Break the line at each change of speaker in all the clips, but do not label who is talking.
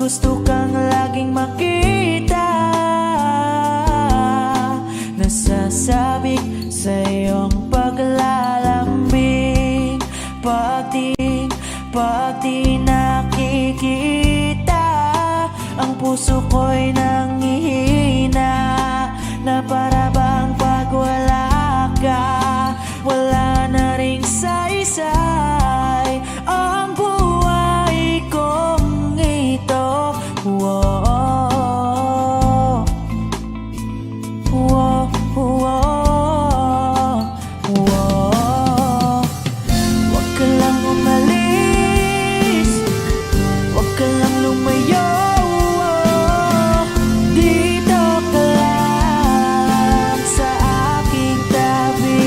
gusto kang laging makita, nasasabik sa iyong paglalambing. Pag di nakikita, ang puso ko'y nanghihina, na para bang pag wala ka, wala na ring saysay ang buhay kong ito. Whoa, whoa, whoa, whoa. Huwag ka lang umalis, huwag ka lang lumayo. Dito ka lang sa aking tabi.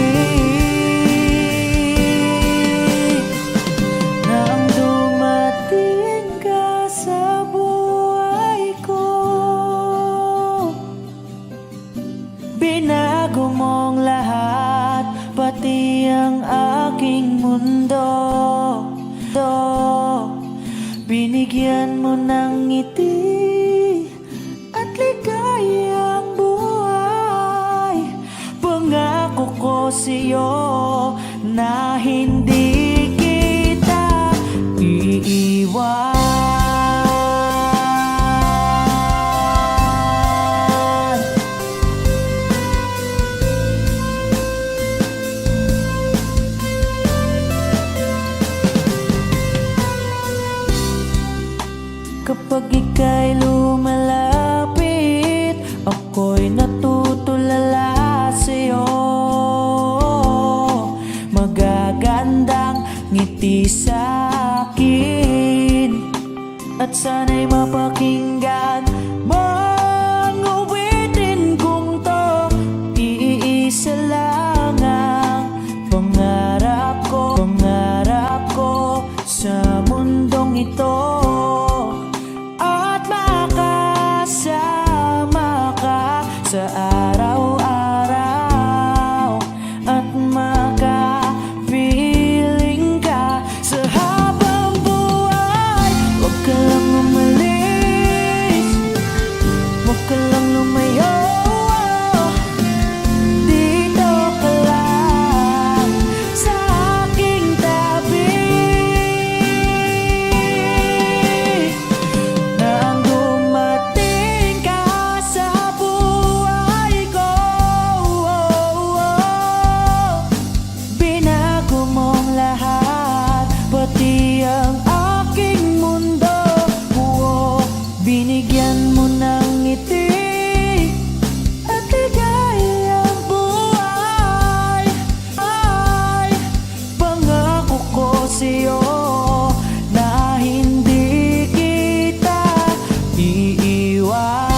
Nang dumating ka sa buhay ko, binago mong lahat, pati ang aking mundo. Binigyan mo ng ngiti at ligayang buhay. Pangako ko sa'yo na hindi kita iiwan. Kapag ika'y lumalapit, ako'y natutulala sa'yo. Magagandang ngiti sa'kin, at sana'y mapakinggan mang uwitin kong to. Iisa lang ang pangarap ko sa mundong ito, sa araw-araw, at makapiling ka sa habang buhay. Huwag ka lang umalis, huwag ka lang lumayo. Dito ka lang sa aking tabi. Nang dumating ka sa pati ang aking mundo. Binigyan mo ng ngiti at ligayang buhay. Pangako ko sa'yo na hindi kita iiwan.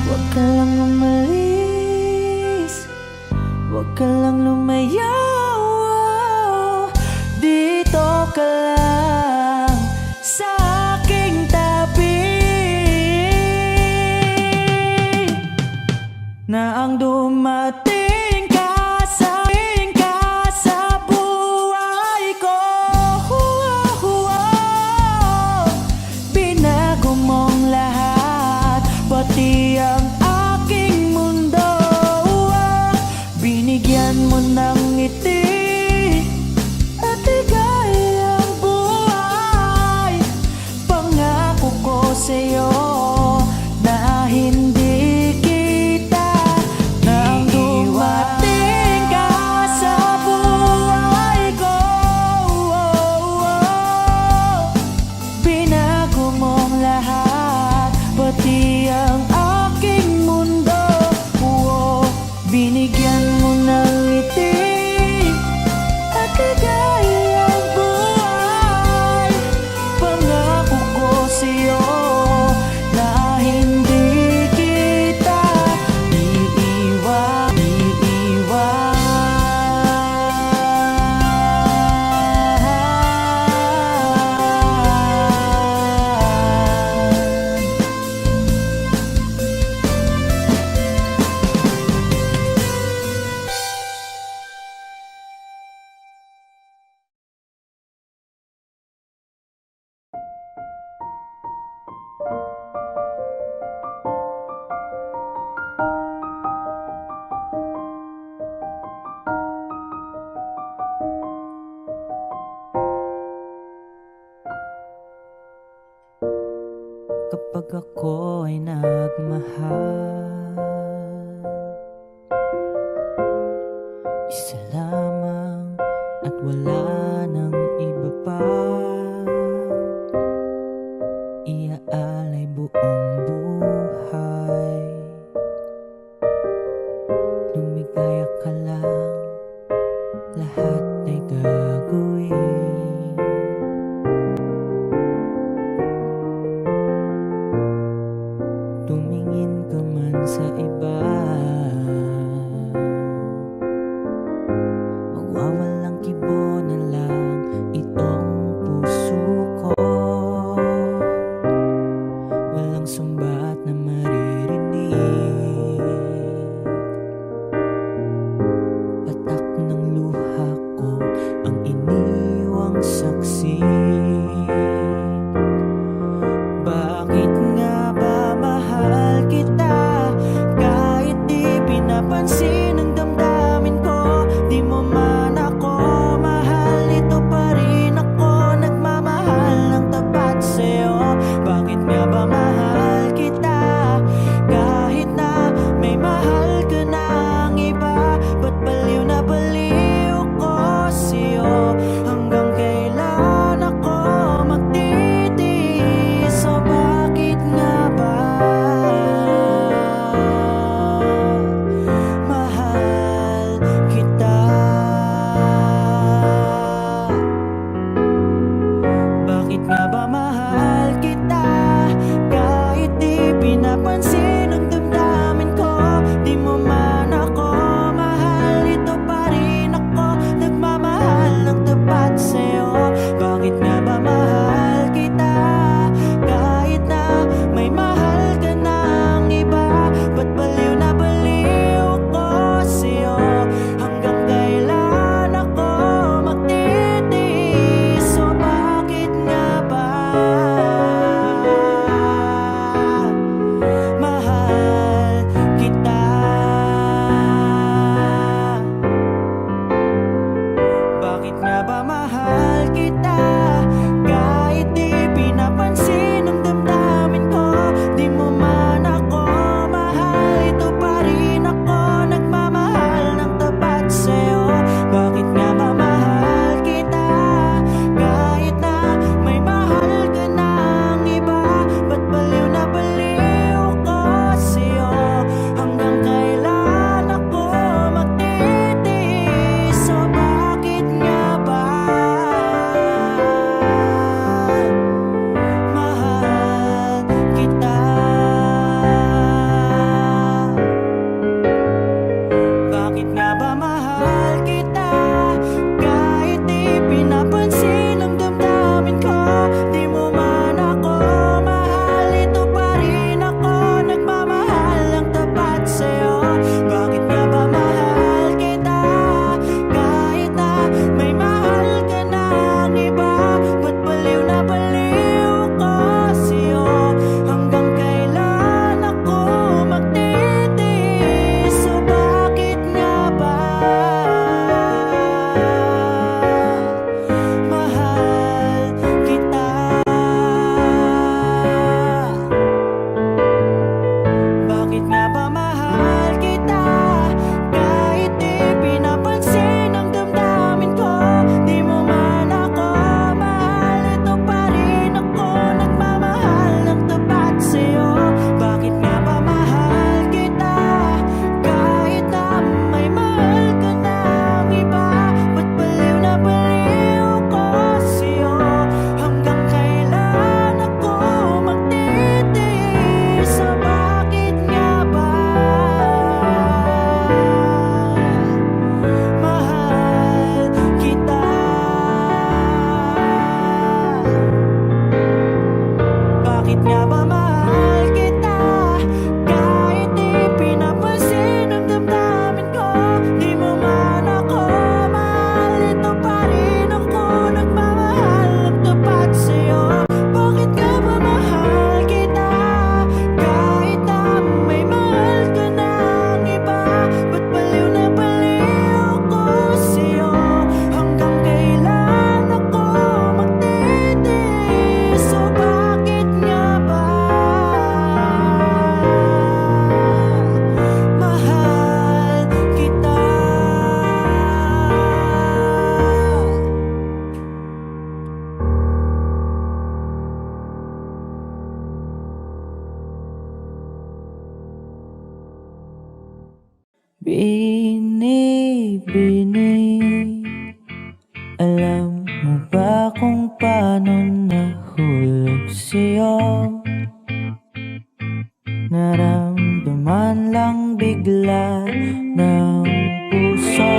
Huwag ka lang umalis, huwag ka lang lumayo. Dito ka lang sa aking tabi. Na ang dumating ka sa buhay ko, binago mong lahat, pati ang aking mundo. Binigyan mo ng ngiti at ligayang buhay. Pangako ko sa'yo na hindi kita kapag ako ay nagmahal. Isa lamang at wala nang iba pa, iaalay buong buhay. Lumigaya ka lang, lahat ay gagawin. Tumingin ka man sa iba, magwawalang kibo na lang itong puso ko. Walang sumbat na maririnig, patak ng luha ko ang iniwang saksi. Bakit nga ba mahal kita kahit di pinapansin ang damdamin ko? Di mo man ako mahal, ito pa rin ako nagmamahal ng tapat sa'yo. Bakit nga ba mahal kita kahit na may mahal ka ng iba? Ba't baliw na baliw ko sa'yo? Hanggang kailan ako magtitiis? O bakit nga ba mahal kita? Bakit nga ba mahal kita kahit di pinapansin ang damdamin ko? Di mo man ako mahal, ito pa rin ako nagmamahal ng tapat sa'yo. Bakit nga ba mahal kita kahit na may mahal ka ng iba? Ba't baliw na baliw ko sa'yo? Hanggang kailan ako magtitiis? O bakit nga ba mahal kita? Bakit nga ba mahal kita kahit di pinapansin ang damdamin ko? Di mo man ako mahal, ito pa rin ako nagmamahal ng tapat sa'yo. Bakit nga ba mahal kita kahit na may mahal ka ng iba? Ba't baliw na baliw ko sa'yo? Hanggang kailan ako magtitiis? O bakit nga ba mahal kita? Bakit nga ba mahal kita kahit di pinapansin ang damdamin ko? Di mo man ako mahal, ito pa rin ako nagmamahal ng tapat sa'yo. Bakit nga ba mahal kita kahit na may mahal ka ng iba? Ba't baliw na baliw ko sa'yo? Hanggang kailan ako magtitiis? O bakit nga ba mahal kita? Bakit nga ba mahal kita kahit di pinapansin ang damdamin ko? Di mo man ako mahal, ito pa rin ako nagmamahal ng tapat sa'yo. Bakit nga ba mahal kita kahit na may mahal ka ng iba? Ba't baliw na baliw ko sa'yo? Hanggang kailan ako magtitiis? O bakit nga ba mahal kita? Bakit nga ba mahal kita kahit di pinapansin ang damdamin ko? Di mo man ako mahal, ito pa rin ako nagmamahal ng tapat sa'yo. Bakit nga ba mahal kita kahit na may mahal ka ng iba? Ba't baliw na baliw ko sa'yo? Hanggang kailan ako magtitiis? O bakit nga ba Binibining. Alam mo ba kung paano nahulog sa'yo? Naramdaman lang bigla ng puso.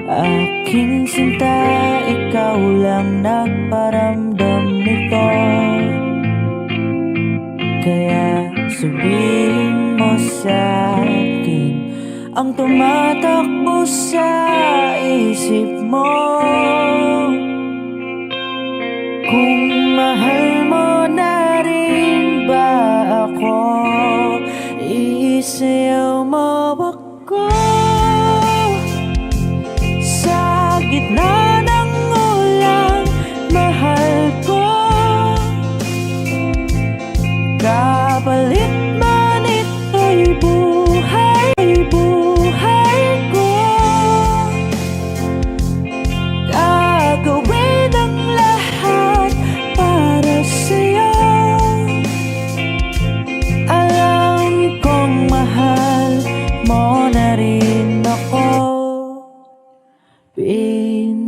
Aking sinta, ikaw lang nagparamdam nito. Kaya sabihin mo sa'kin ang tumatakbo sa isip mo. Kung mahal mo na rin ba ako, isayaw mo ako sa gitna ng ulan. Mahal ko, kapalit man ito'y buhay ko. Gagawin ang lahat para sa'yo. Alam kong mahal mo na rin ako. Binibining.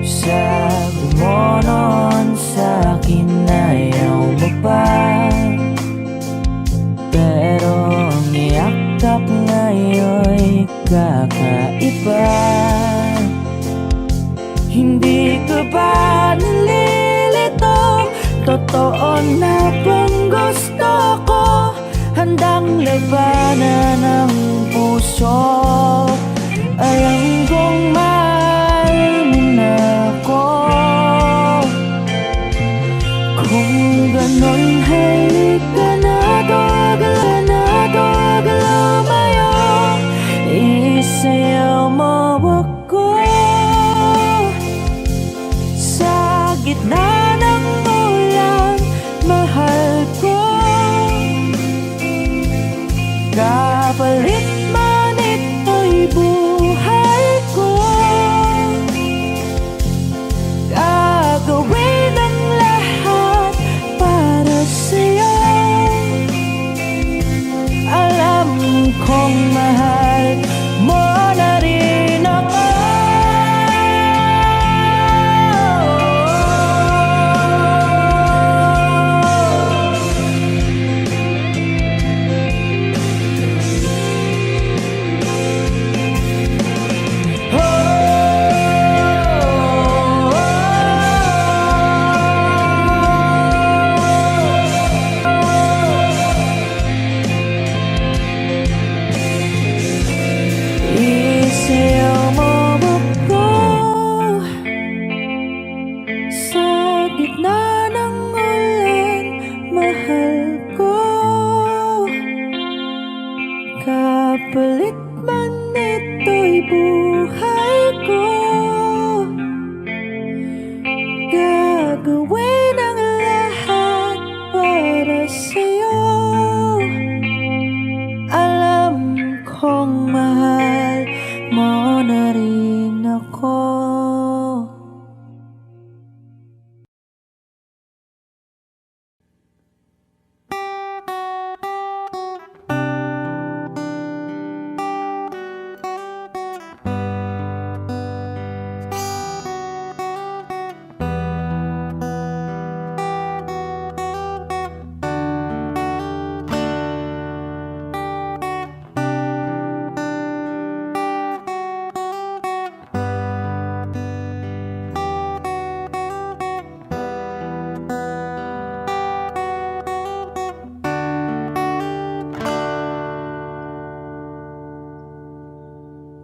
Sabi mo noon sa'kin ayaw mo pa, pero ang yakap ngayon'y kakaiba. Hindi ka ba nalilito? Totoo na bang gusto ko? Handang labanan ng puso. Alam kong mahal mo na ako. Kung ganon, halika na to, lumayo. Isayaw mo ako sa gitna ng ulan. Mahal ko, kapalit man ito'y buhay ko. Gagawin ang lahat para sa'yo. Alam kong mahal mo na rin ako. Isayaw mo ako sa gitna ng ulan. Mahal ko, kapalit man ito'y buhay ko. Gagawin ang lahat para sa'yo. Alam kong mahal mo na rin ako.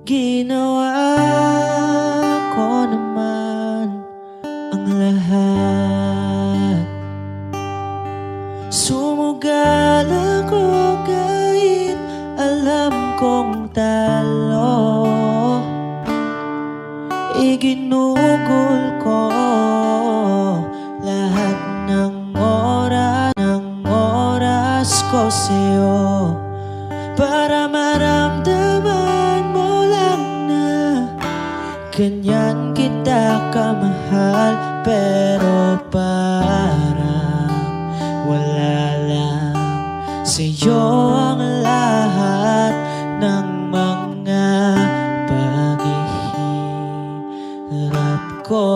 Ginawa ko naman ang lahat. Sumugal ako kahit alam kong talo. Iginugol ko lahat ng oras ko sa'yo, para maramdaman mo lang na ganyan kita kamahal. Pero parang wala lang sa'yo ang lahat ng mga paghihirap ko.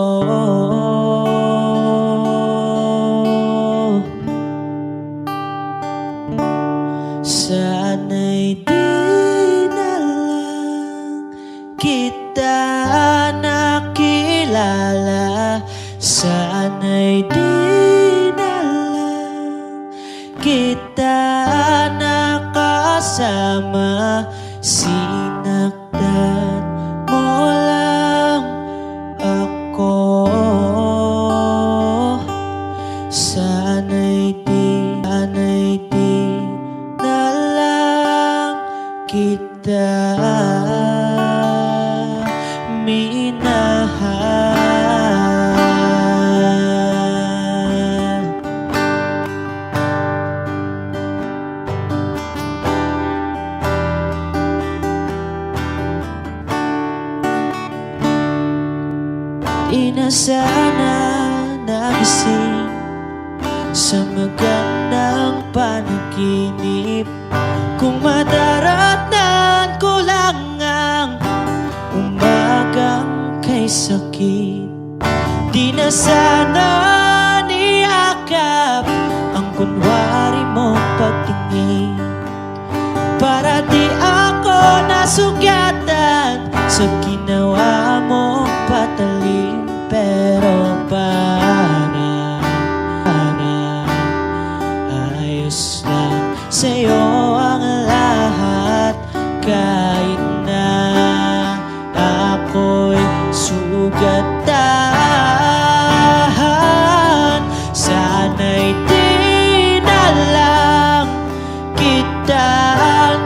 Sana'y di na lang kita nakilala. Sana'y di na lang kita nakasama. Sinaktan mo lang ako. Sana'y di na lang kita minahal. Di na sana nagising sa magandang panaginip kung madaratnan ko lang ang umagang kay sakit. Di na sana niyakap ang kunwari mong pagtingin para di ako nasugatan sa ginawa mong patalim. Pero ayos lang sa'yo ang lahat, kahit na ako'y sugatan. Sana'y di na lang kita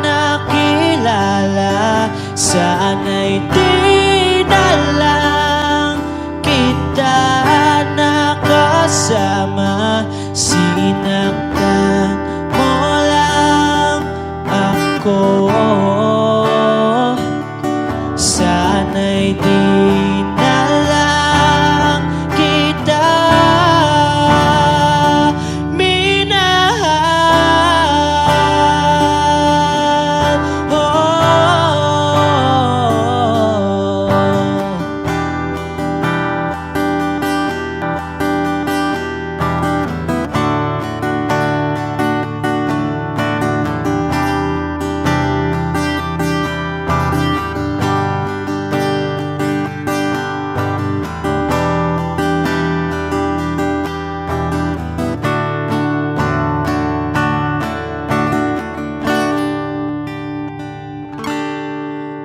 nakilala. Sana'y di na lang kita nakasama. Sinaktan mo lang ako. Sana'y di na lang kita minahal.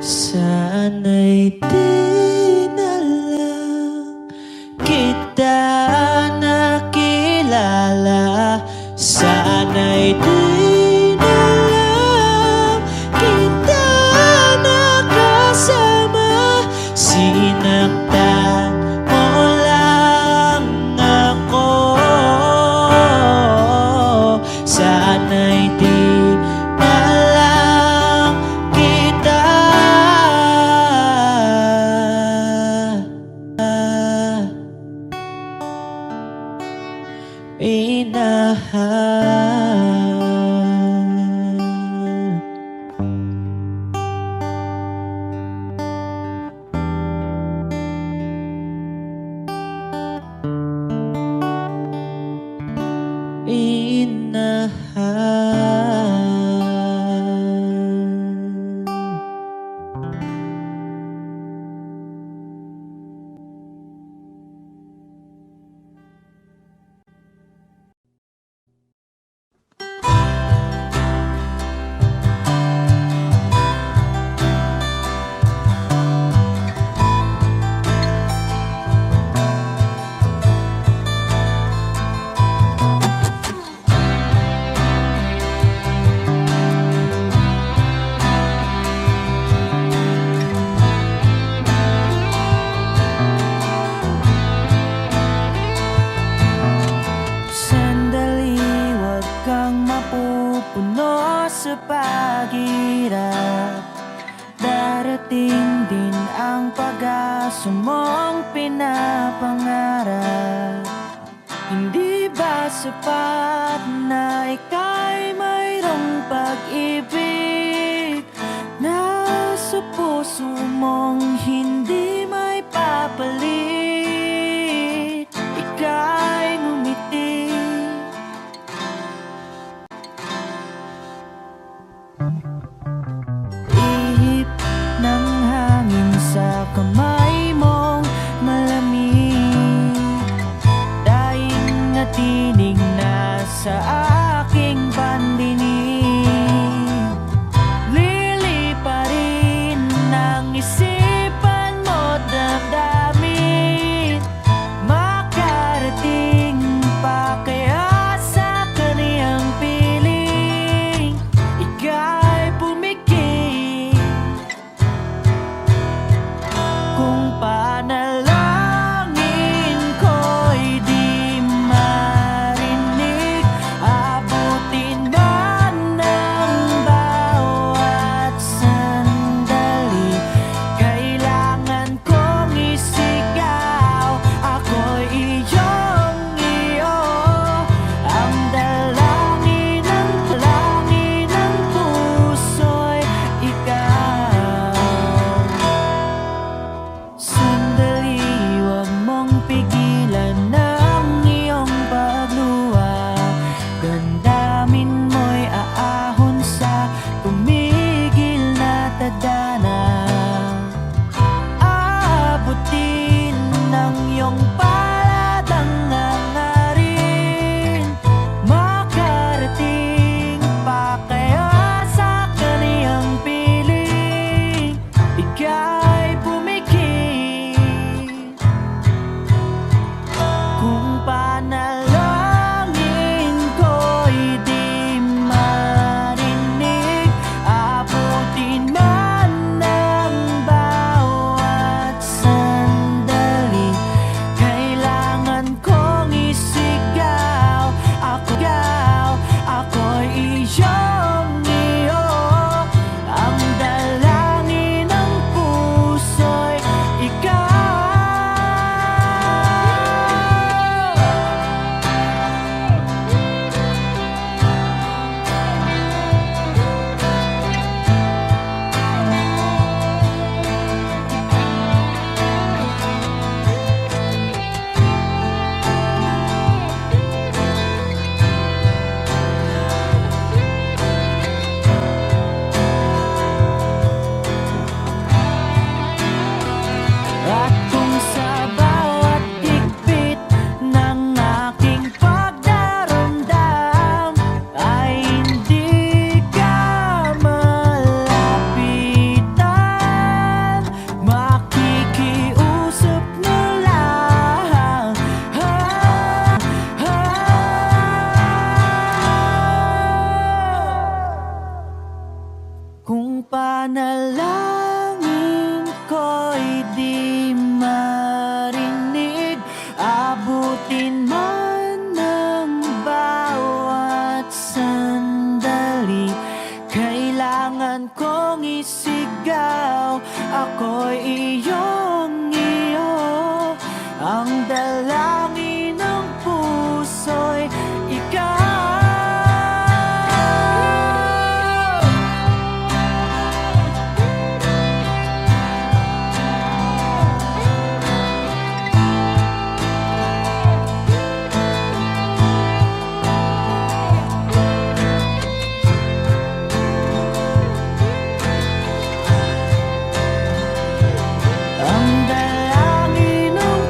Sana'y di na lang kita nakilala. Sana'y di na lang kita nakasama. Sinaktan mo lang ako. Sana'y di na lang kita minahal. Minahal. Sandali, wag kang mapupuno sa paghirap. Darating din ang pag-asa mong pinapangarap. Hindi ba sapat na ika'y mayroon iyong pag-ibig. Nasa puso mong hindi may papalit. Ika'y ngumiti. Ihip ng hangin sa kamay mong malamig, daing natinig na sa aking pandinig. Liliparin ng isipan mo damdamin, makarating pa kaya sa kaniyang piling. Ika'y pumikit kung panalangin ko'y di marinig. Abutin man ng bawat sandali, kailangan kong isigaw. Ako'y iyong iyo, ang dalangin ng puso'y ikaw. Sandali, huwag mong pigilan ng iyong pagluha. Damdamin mo'y aahon sa tumigil na tadhana. Abutin ng iyong palad ang hangarin, makarating pa kaya sa kaniyang piling. Ika'y pumikit kung panalangin ko'y di marinig. Abutin man ng bawat sandali, kailangan kong isigaw. Ako'y iyong iyo, ang dalangin ng puso'y at kung sa bawat higpit ng aking pagdaramdam ay hindi ka malapitan, makikiusap na lang. Kung panalangin ko'y di marinig, abutin man ng bawat sandali, kailangan kong isigaw. Ako'y iyong iyo, ang dalangin ng puso'y ikaw. Ang dalangin ng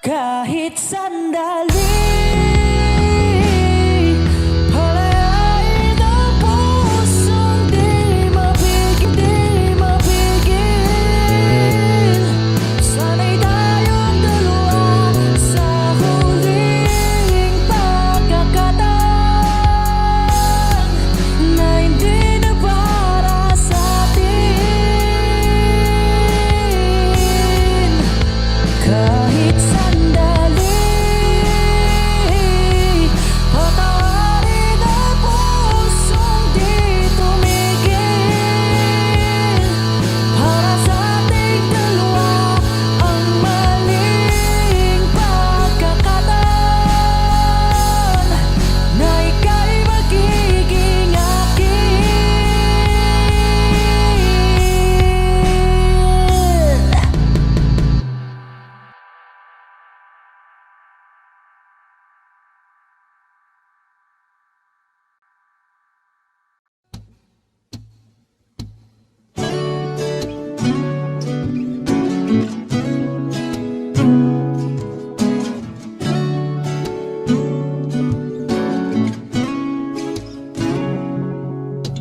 kahit sandali. Palayain ang pusong di mapigil, di mapigil. Sana'y tayong dalawa sa huling pagkakataon na hindi na para sa atin. Kahit sandali, patawarin ang pusong di tumigil. Para sa ating dalawa ang maling pagkakataon na ika'y magiging akin.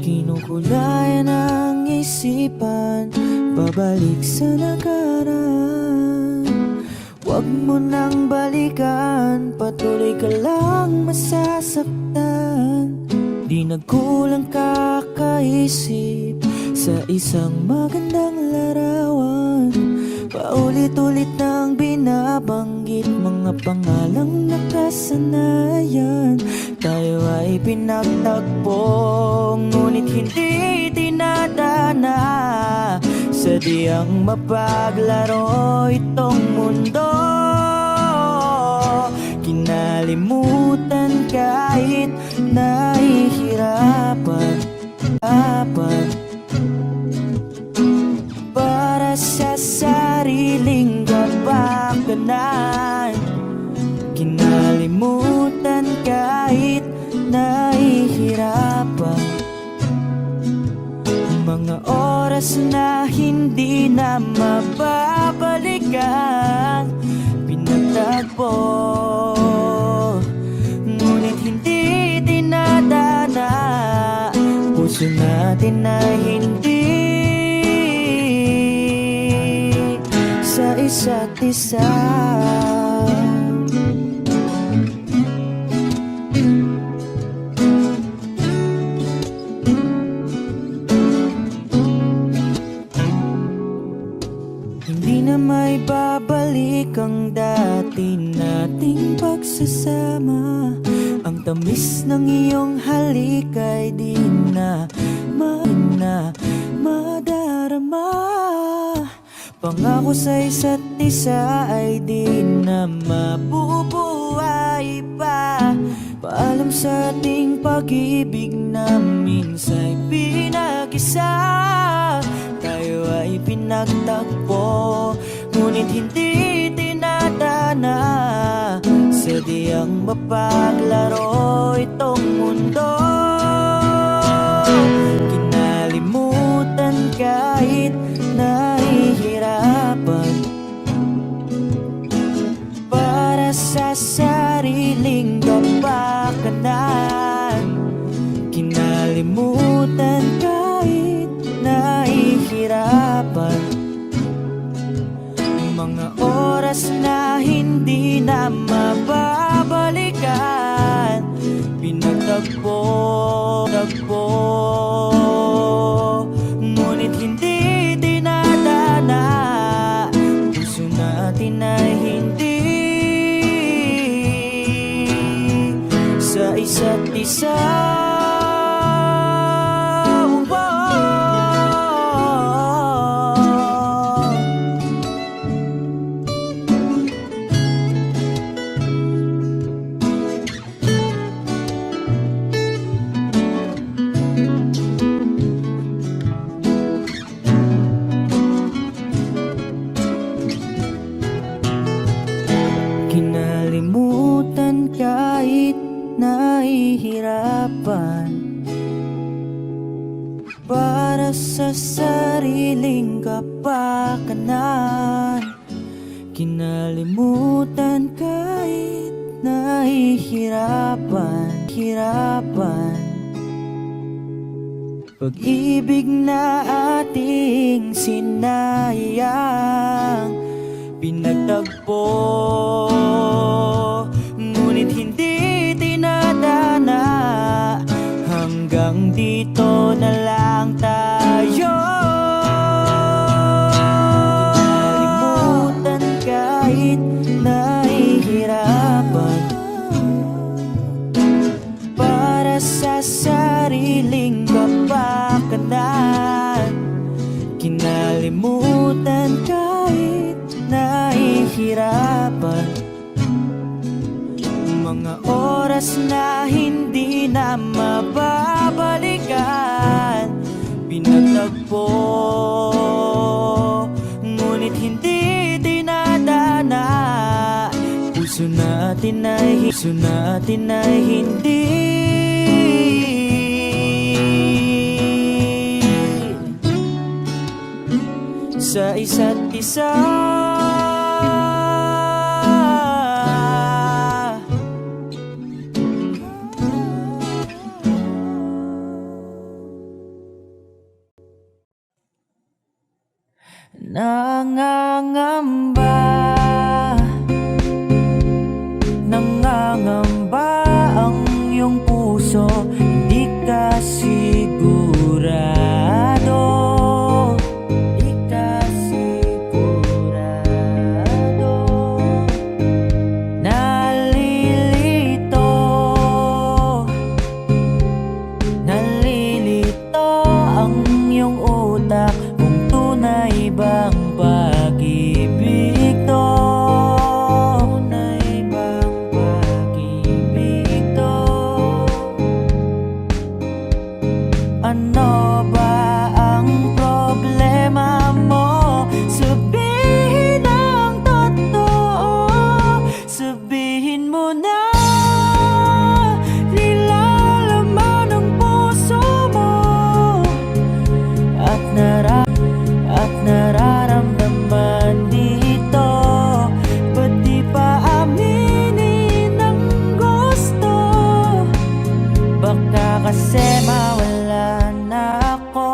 Kinukulayan ang isipan, babalik sa nakaraan. Huwag mo nang balikan, patuloy ka lang masasaktan. Di nagkulang kakaisip sa isang magandang larawan. Paulit-ulit nang binabanggit mga pangalang nakasanayan. Tayo ay pinagtagpo, ngunit hindi tinadana. Sadyang mapaglaro itong mundo. Kinalimutan kahit nahihirapan para sa sariling kapakanan. Kinalimutan kahit nahihirapan mga oras na hindi na mababalikan. Pinagtagpo, ngunit hindi dinadana. Puso natin na hindi sa isa't isa. Hindi na may babalik ang dati nating pagsasama. Ang tamis ng iyong halik ay di na madarama. Pangako sa isa't isa ay di na mabubuhay pa. Paalam sa ating pag-ibig na minsa'y pinag-isa. Tayo ay pinagtagpo, ngunit hindi tinadana. Sadyang mapaglaro itong mundo. Kinalimutan kahit nahihirapan para sa sariling kapakanan. Kinalimutan kahit nahihirapan mga oras na hindi na mababalikan. Pinagtagpo, ngunit hindi dinadana. Puso natin ay hindi sa isa't isa. Kinalimutan kahit nahihirapan para sa sariling kapakanan. Kinalimutan kahit nahihirapan. Pag-ibig na ating sinayang, pinagtagpo, ngunit hindi tinadana. Hanggang dito na lang tayo. Kinalimutan kahit nahihirapan, para sa sariling kapakanan. Kinalimutan kahit nahihirapan, mga oras na hindi na mababalikan. Pinagtagpo, ngunit hindi dinadana. Puso natin ay hindi sa isa't isa. Nangangamba ang iyong puso, hindi ka sigurado. Nalilito ang iyong utak kung tunay bang pag-ibig to. Tunay bang pag-ibig to? Ano ba ang problema mo? Sabihin ang totoo, sabihin mo na. Nilalaman ang puso mo at nararamdaman dito. Ba't di pa aminin ang gusto? Baka kasi mawala na ako.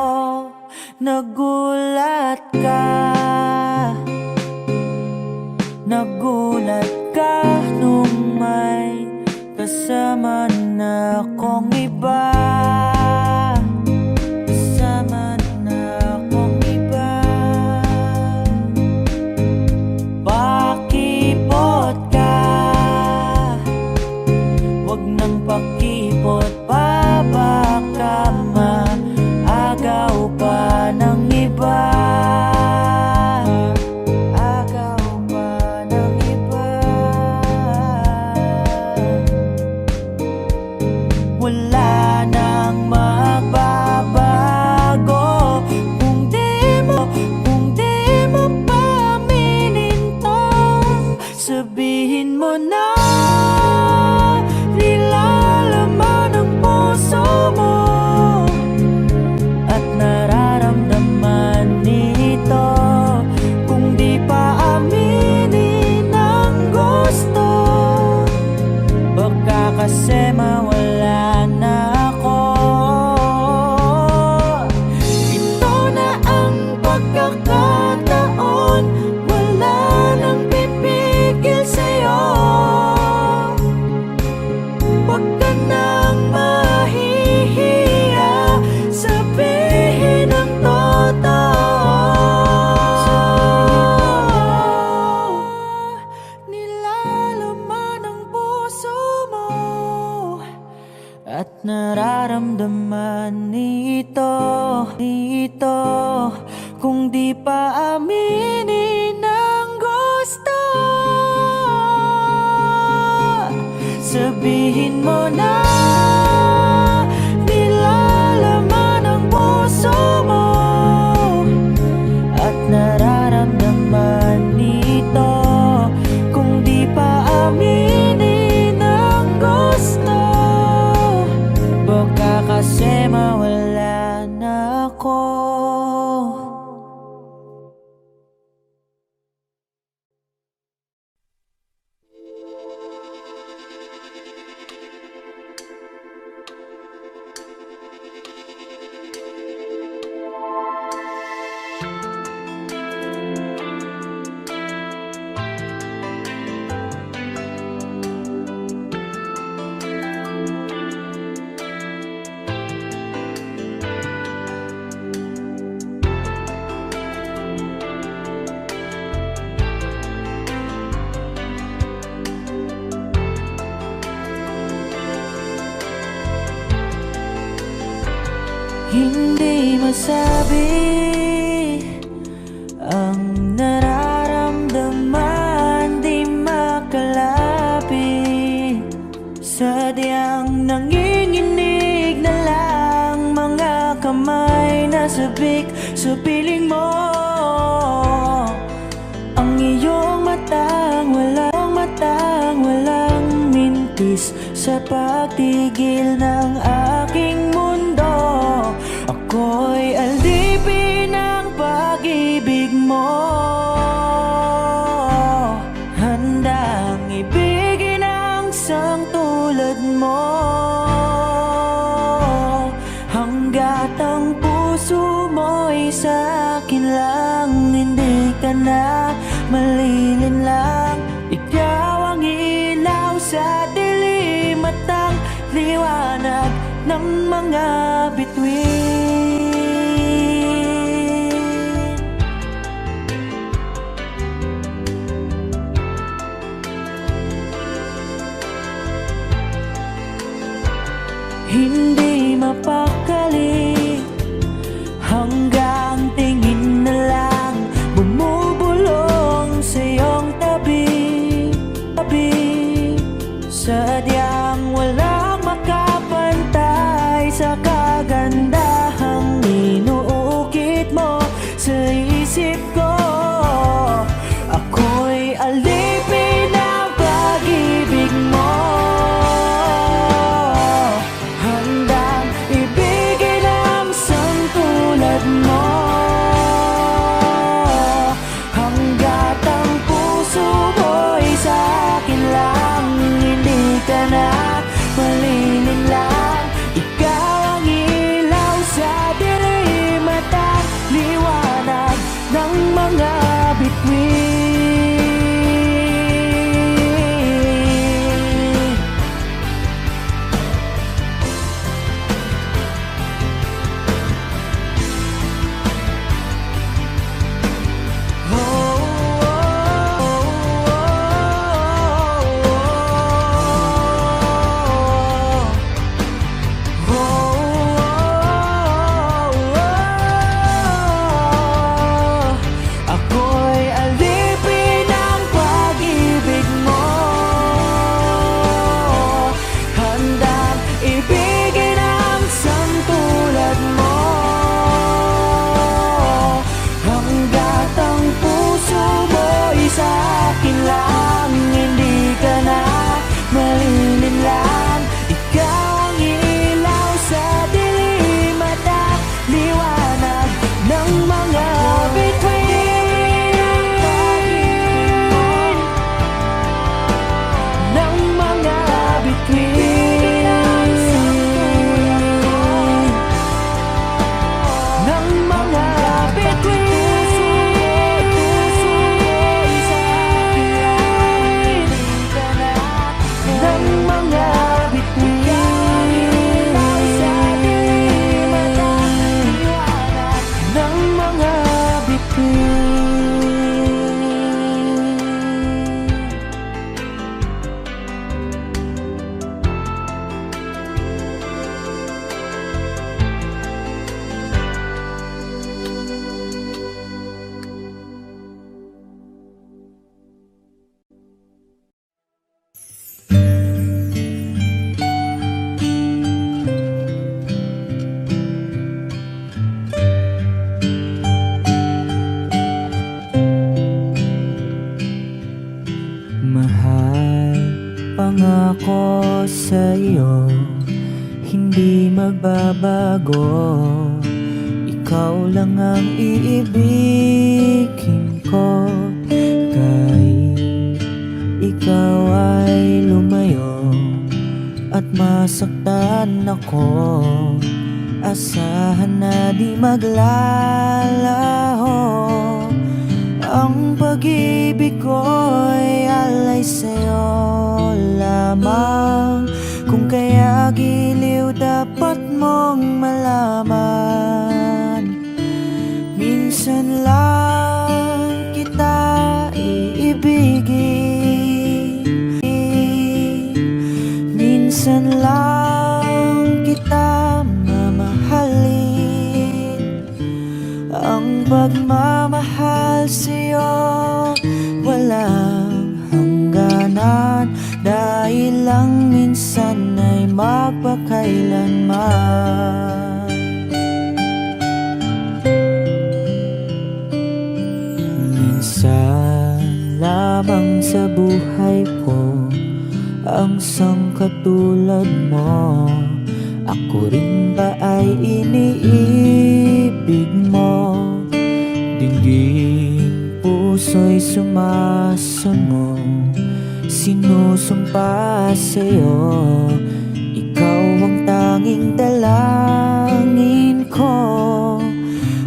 Nagulat ka nung may kasama na akong iba. Kasama na akong iba. Pakipot ka, wag nang pakipot pa. Baka maagaw pa ng iba. Agaw pa ng iba. Wala nang magbabago kung di mo pa aminin to. Sabihin mo na. Nilalaman ang puso mo at nararamdaman nito. Kung di pa aminin ang gusto, baka kasi mawala na ako. Ito na ang pagkakataon, wala nang pipigil sa'yo. Huwag ka nang mahihiya, sabihin ang totoo. Nilalaman ang puso mo at nararamdaman nito. Kung di pa aminin ang gusto, sabihin mo na. Nilalaman ang puso mo at nararamdaman nito. Kung di pa aminin ang gusto, baka kasi mawala na ako. Hindi masabi ang nararamdaman, di makalapit. Sadyang nanginginig na lang mga kamay na sabik sa piling mo. Ang iyong matang walang mintis sa pagtigil ng aking mundo. Ako'y alipin ng pag-ibig mo, handang ibigin ang isang tulad mo. Hanggat ang puso mo'y sa akin lang, hindi ka na malilinlang. Ikaw ang ilaw sa dilim at ang liwanag ng mga bituin. Hindi mapakali hanggang tingin na lang bumubulong sa iyong tabi. Sadyang walang makapantay sa kagandahang inuukit mo sa isip ko. Ako'y alipin ng pag-ibig mo, handang ibigin ang isang tulad mo. Hanggat ang puso mo'y sa akin lang, hindi ka na malilinlang. Ikaw ang ilaw sa dilim at ang liwanag ng mga bituin. Ako'y alipin ng pag-ibig mo, handang ibigin ang isang tulad mo. Hanggat ang puso mo'y sa akin lang, hindi ka na malilinlang. Ikaw ang ilaw sa dilim at ang liwanag ng mga bituin, ng mga bituin, ng mga bituin, ng mga bituin, ng mga bituin. Mahal, pangako sa'yo, hindi magbabago. Ikaw lang ang iibigin ko. Kahit ikaw ay lumayo at masaktan ako, asahan na di maglalaho. Ang pag-ibig ko'y alay sa'yo lamang. Kung kaya giliw dapat mong malaman, minsan lang kita iibigin, minsan lang kita mamahalin. pagmamahal sa'yo walang hangganan, dahil lang minsan ay magpakailanman. Minsan lamang sa buhay ko ang sangkatulad mo. Ako rin ba ay iniibig mo? Dinggin puso'y sumasunod, sinusumpa sa'yo. Ikaw ang tanging dalangin ko.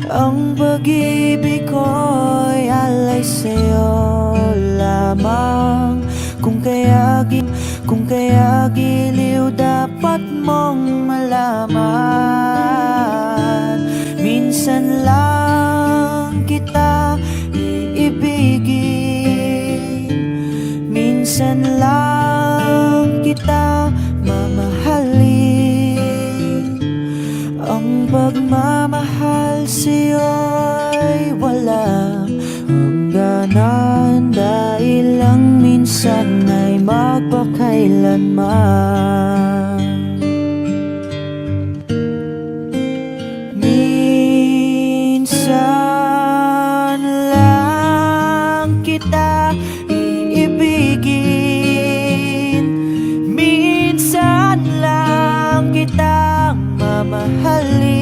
Ang pag-ibig ko'y alay sa'yo lamang. Kung kaya giliw dapat mong malaman. Minsan lang kita iibigin, minsan lang kita mamahalin. Ang pagmamahal sa'yo'y walang hangganan, dahil lang minsan ay magpakailanman. Minsan lang kita iibigin, minsan lang kitang mamahalin.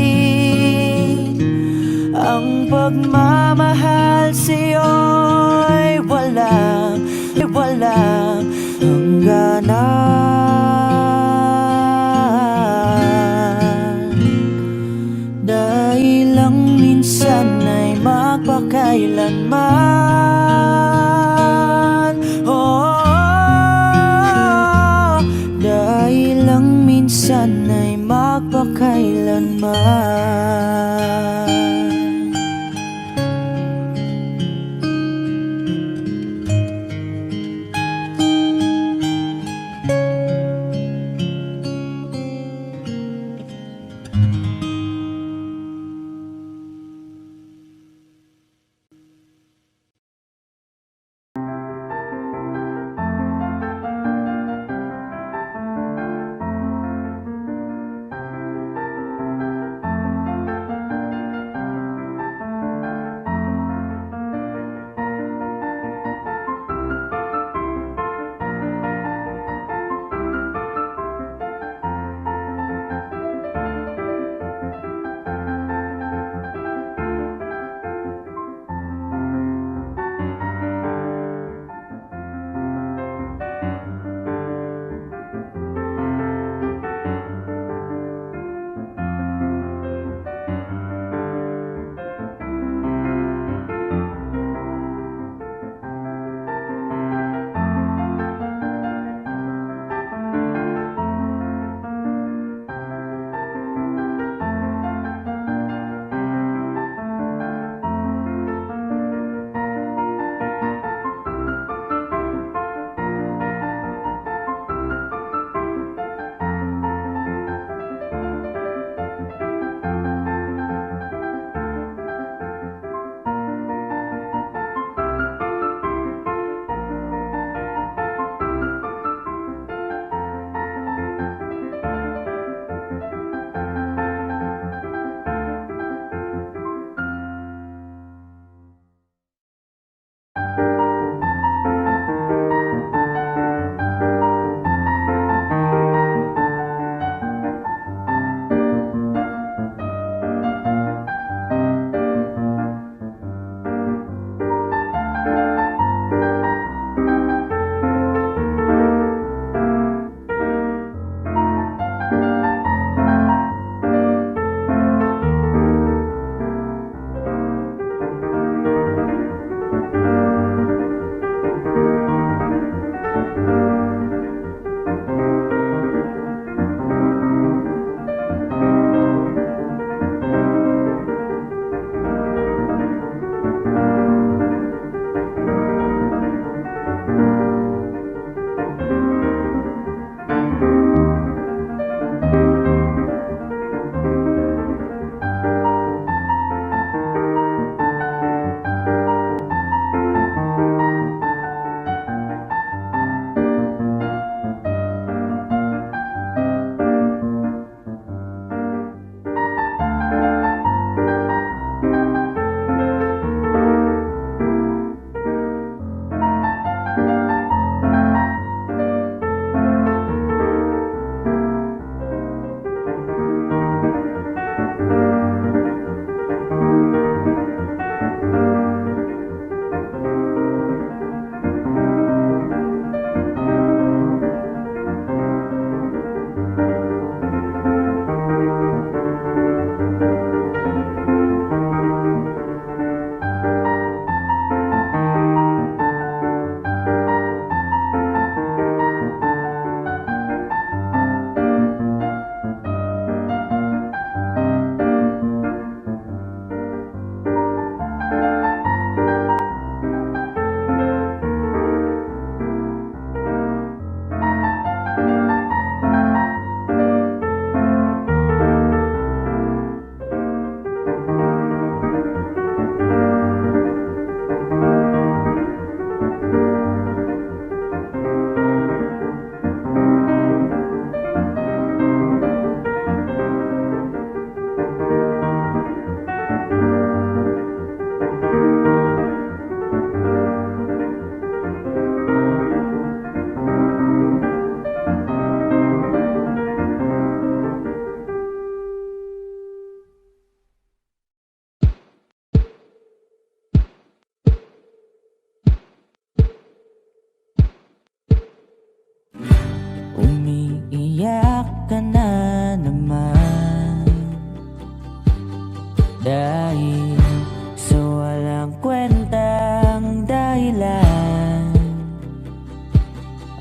Ang pagmamahal sa'yo'y walang hangganan.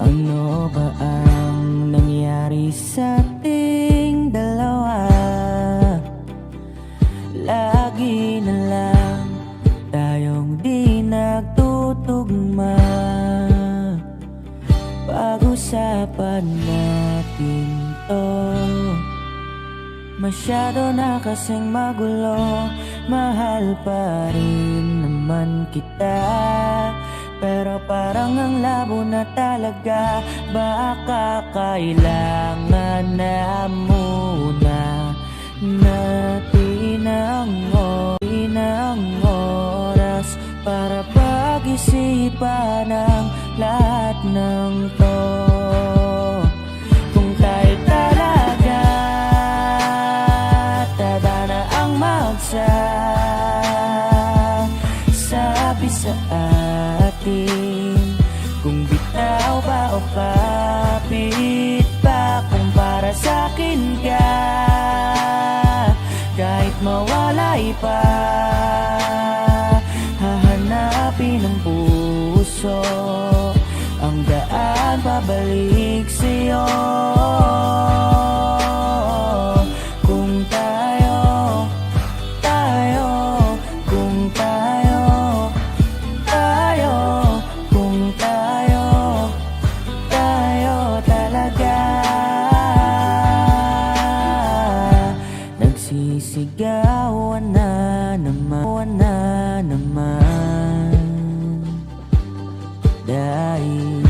Ano ba ang nangyari sa ating dalawa? Lagi na lang tayong di nagtutugma. Pag-usapan natin to. Masyado na kasing magulo. Mahal pa rin naman kita, pero parang ang labo na talaga. Baka kailangan na muna natin ang oras para pag-isipan ang lahat ng to. Kung tayo talaga tadhana ang magsasabi sa atin, kung bitaw ba o kapit pa, kung para sa'kin ka, kahit mawalay pa, hahanapin ng puso ang daan pabalik sa'yo. Kung tayo talaga. Nagsisigawan na naman dahil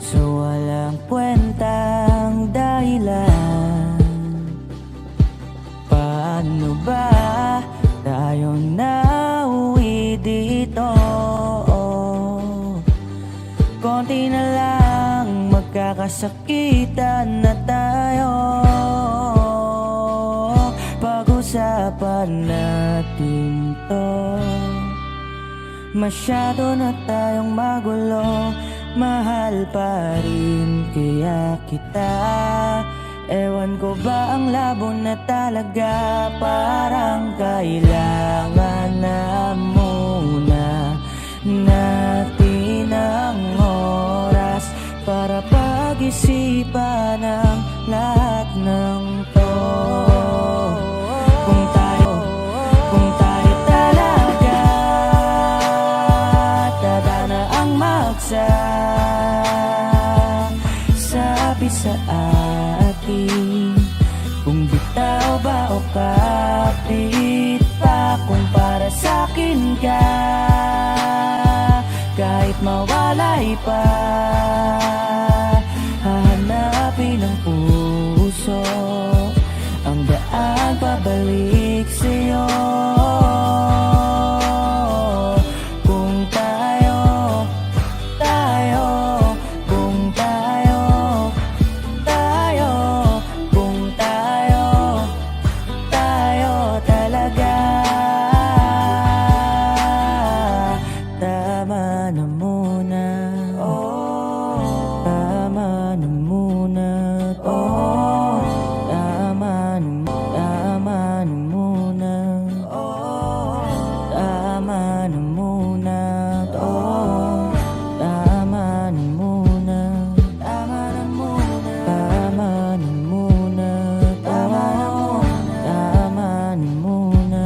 sa walang kwentang dahilan. Paano ba tayo nauwi dito? Konti na lang magkakasakitan na tayo. Pag-usapan natin to. Masyado na tayong magulo. Mahal pa rin kaya kita. Ewan ko ba ang labo na talaga. Parang kailangan na muna natin ang oras para pag-isipan ang lahat ng to. Kung tayo talaga tadhana ang magsasabi sa atin, kung bitaw ba o kapit pa, kung para sa'kin ka, kahit mawalay pa, hahanapin ng puso ang daan pabalik sa'yo. Kung tayo talaga. Tama na muna, tama na muna, tama na muna, tama na muna, tama na muna, tama na muna, tama na muna,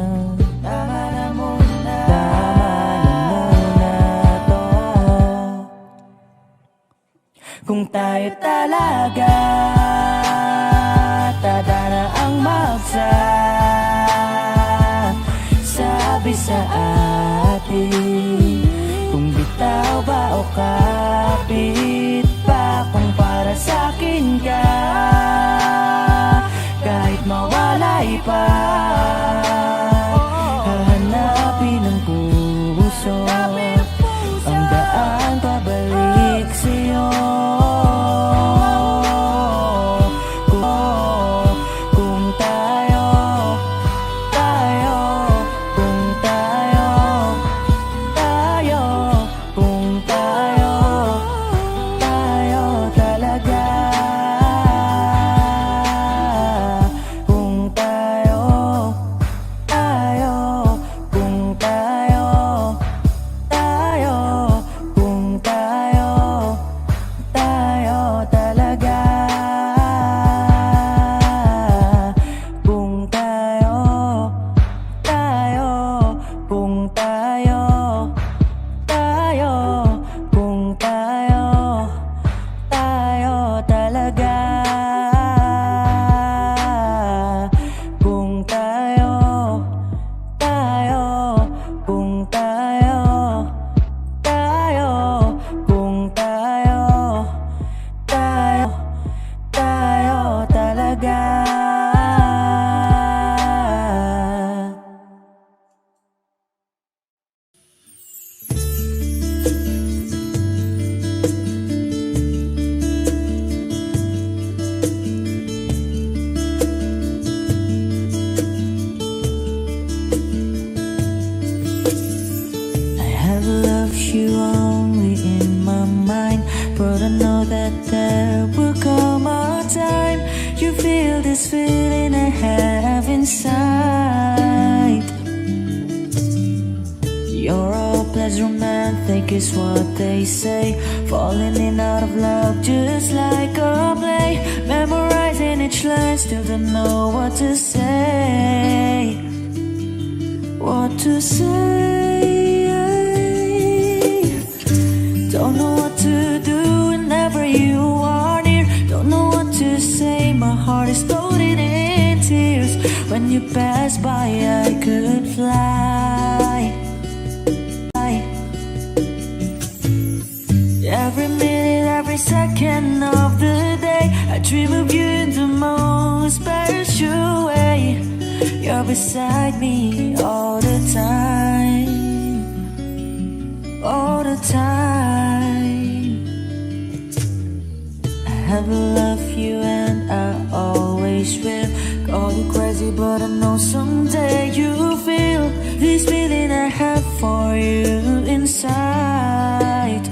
tama na muna, tama na muna, to. Kung tayo talaga tadhana ang magsasabi sa atin, kung bitaw ba o kapit pa, kung para sa'kin ka, kahit mawalay pa, hahanapin ng puso ang daan pabalik sa'yo. Kung tayo know that there will come a time you feel this feeling I have inside. You're hopeless romantic is what they say, falling in out of love just like a play, memorizing each line, still don't know what to say. What to say? Don't know what to do whenever you are near. Don't know what to say, my heart is floating in tears. When you pass by I could fly. Every minute, every second of the day, I dream of you in the most special way. You're beside me all the time, all the time. I have loved you and I always will. Call you crazy but I know someday you feel this feeling I have for you inside.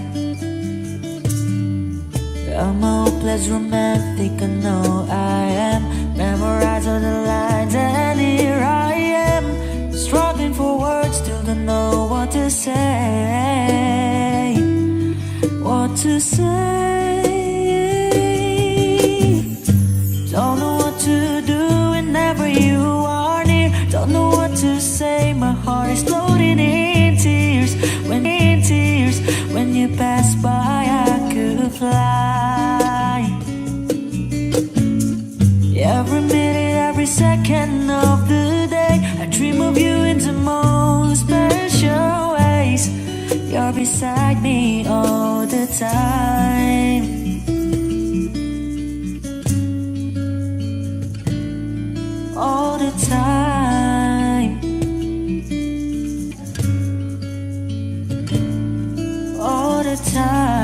I'm a hopeless romantic, I know I am. Memorize all the lines and here I am, struggling for words, still don't know what to say. What to say? Don't know what to do whenever you are near. Don't know what to say, my heart is floating in tears. When you pass by I could fly. Every minute, every second of the day, I dream of you in the most special ways. You're beside me all the time, all the time, all the time,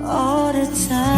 all the time.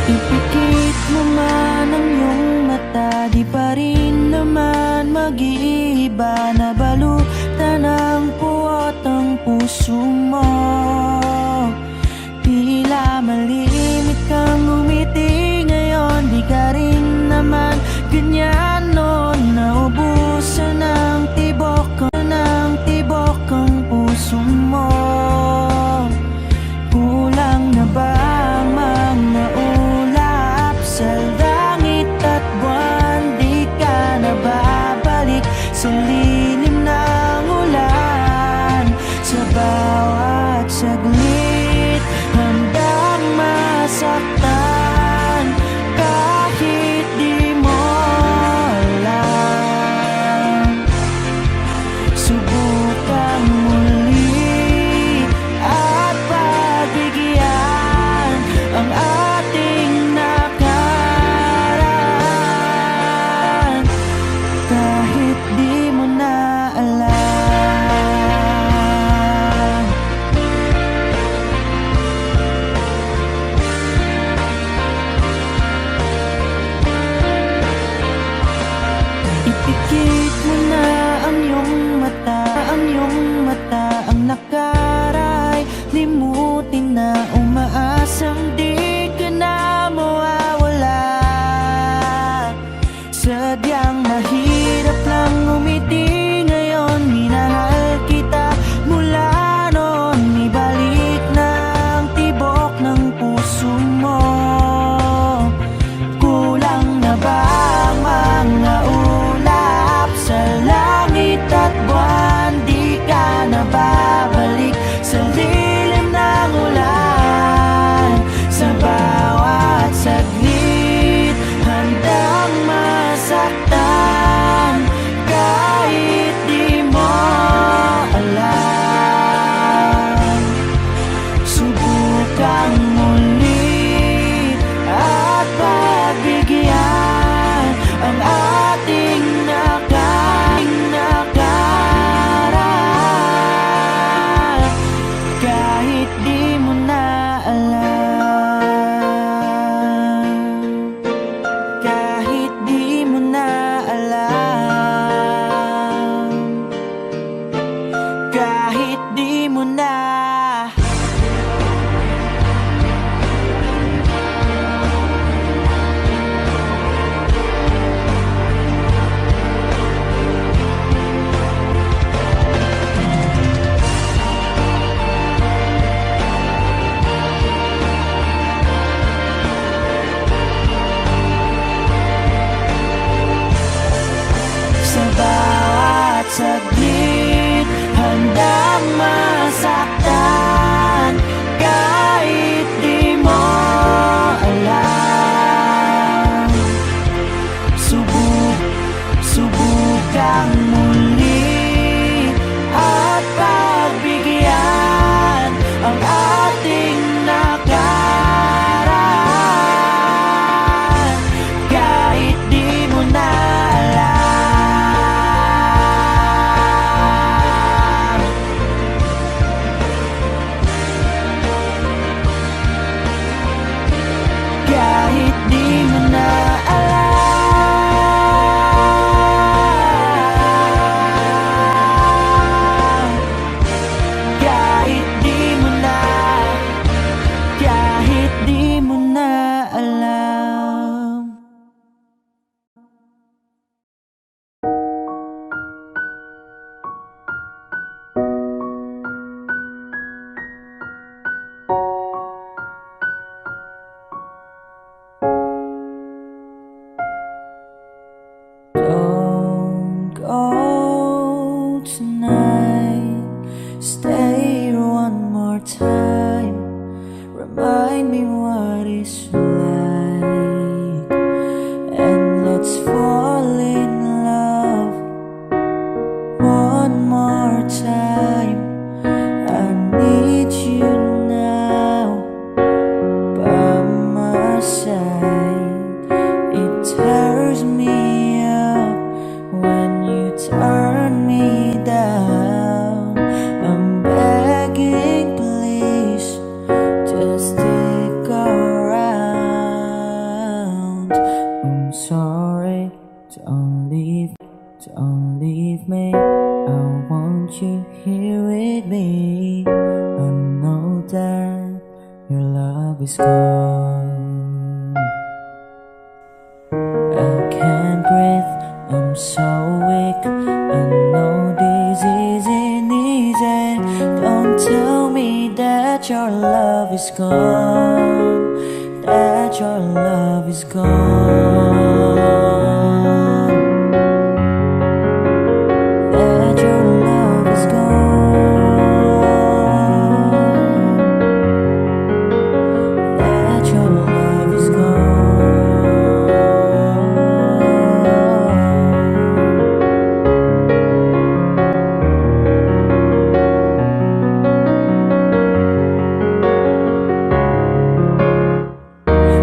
Ipikit mo man ang iyong mata, di pa rin naman mag-iiba. Nabalutan ng puwot ang puso mo, tila malimit kang umiti ngayon. Di ka rin naman ganyan noon, naubusan ng tibok ang puso mo. Kulang na ba ang mga ulap sa langit at buwan? Di ka na babalik sa lilim ng ulan. Sa bawat saglit handang kahit di mo na alam, kahit di mo na alam, kahit di mo na. Sa bawat saglit, handang masaktan, kahit di mo alam. Subukang muli at pagbigyan ang ating nakaraan, kahit di mo na alam, kahit di mo na alam, kahit di mo na, kahit di mo na alam. Don't go tonight, stay one more time, remind me what it's like, and let's fall in love one more time. I need you now by my side. It tears me up when you turn me down. I'm begging, please, just stick around. I'm sorry, don't leave me. I want you here with me. I know that your love is gone. I can't breathe, I'm so weak. I know this isn't easy. Don't tell me that your love is gone, that your love is gone, that your love is gone, that your love is gone.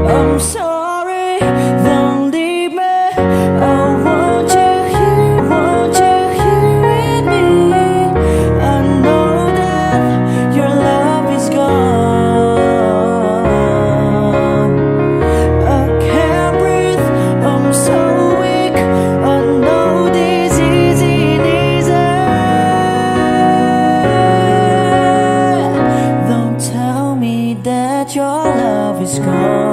I'm sorry, don't leave me. I want you here with me. I know that your love is gone. I can't breathe, I'm so weak. I know this isn't easy. Don't tell me that your love is gone.